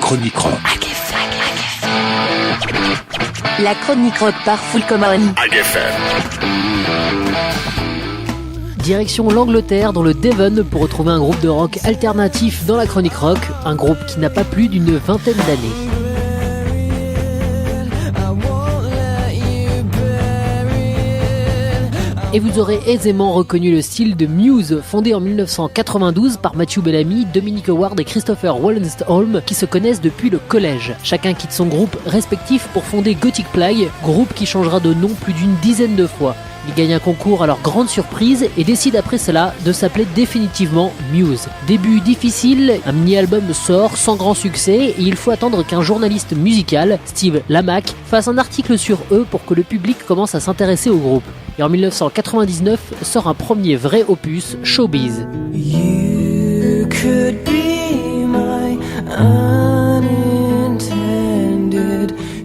chronique rock. La chronique rock par Full Common. Direction l'Angleterre, dans le Devon, pour retrouver un groupe de rock alternatif dans la chronique rock, un groupe qui n'a pas plus d'une vingtaine d'années. Et vous aurez aisément reconnu le style de Muse, fondé en 1992 par Matthew Bellamy, Dominic Howard et Christopher Wallenstholm, qui se connaissent depuis le collège. Chacun quitte son groupe respectif pour fonder Gothic Plague, groupe qui changera de nom plus d'une dizaine de fois. Ils gagnent un concours à leur grande surprise et décident après cela de s'appeler définitivement Muse. Début difficile, un mini-album sort sans grand succès et il faut attendre qu'un journaliste musical, Steve Lamacq, fasse un article sur eux pour que le public commence à s'intéresser au groupe. Et en 1999 sort un premier vrai opus, Showbiz. You could be my unintended.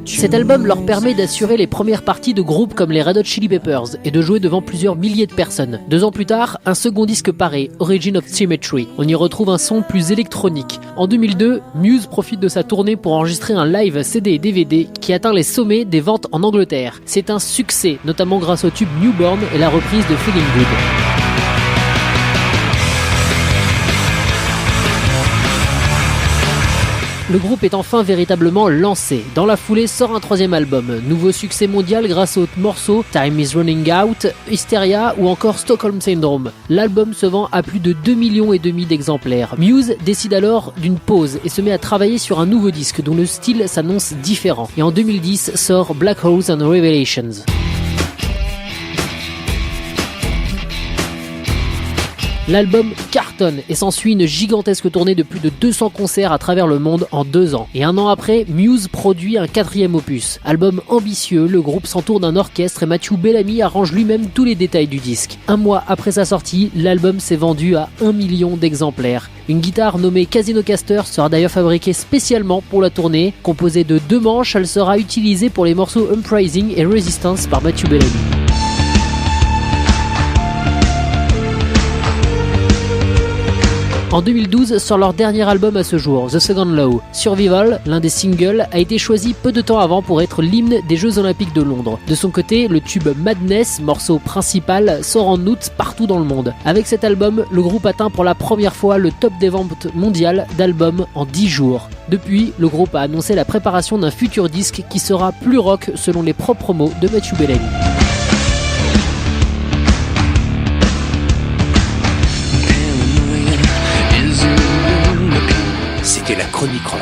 Cet album leur permet d'assurer les premières parties de groupes comme les Red Hot Chili Peppers et de jouer devant plusieurs milliers de personnes. 2 ans plus tard, un second disque paraît, Origin of Symmetry. On y retrouve un son plus électronique. En 2002, Muse profite de sa tournée pour enregistrer un live CD et DVD qui atteint les sommets des ventes en Angleterre. C'est un succès, notamment grâce au tube Newborn et la reprise de Feeling Good. Le groupe est enfin véritablement lancé. Dans la foulée sort un 3e album. Nouveau succès mondial grâce aux morceaux Time is Running Out, Hysteria ou encore Stockholm Syndrome. L'album se vend à plus de 2,5 millions d'exemplaires. Muse décide alors d'une pause et se met à travailler sur un nouveau disque dont le style s'annonce différent. Et en 2010 sort Black Holes and Revelations. L'album cartonne et s'ensuit une gigantesque tournée de plus de 200 concerts à travers le monde en 2 ans. Et 1 an après, Muse produit un 4e opus. Album ambitieux, le groupe s'entoure d'un orchestre et Matthew Bellamy arrange lui-même tous les détails du disque. 1 mois après sa sortie, l'album s'est vendu à 1 million d'exemplaires. Une guitare nommée Casinocaster sera d'ailleurs fabriquée spécialement pour la tournée. Composée de 2 manches, elle sera utilisée pour les morceaux Uprising et Resistance par Matthew Bellamy. En 2012 sort leur dernier album à ce jour, The Second Law. Survival, l'un des singles, a été choisi peu de temps avant pour être l'hymne des Jeux Olympiques de Londres. De son côté, le tube Madness, morceau principal, sort en août partout dans le monde. Avec cet album, le groupe atteint pour la première fois le top des ventes mondiales d'albums en 10 jours. Depuis, le groupe a annoncé la préparation d'un futur disque qui sera plus rock selon les propres mots de Matthew Bellamy. C'était la chronique rock.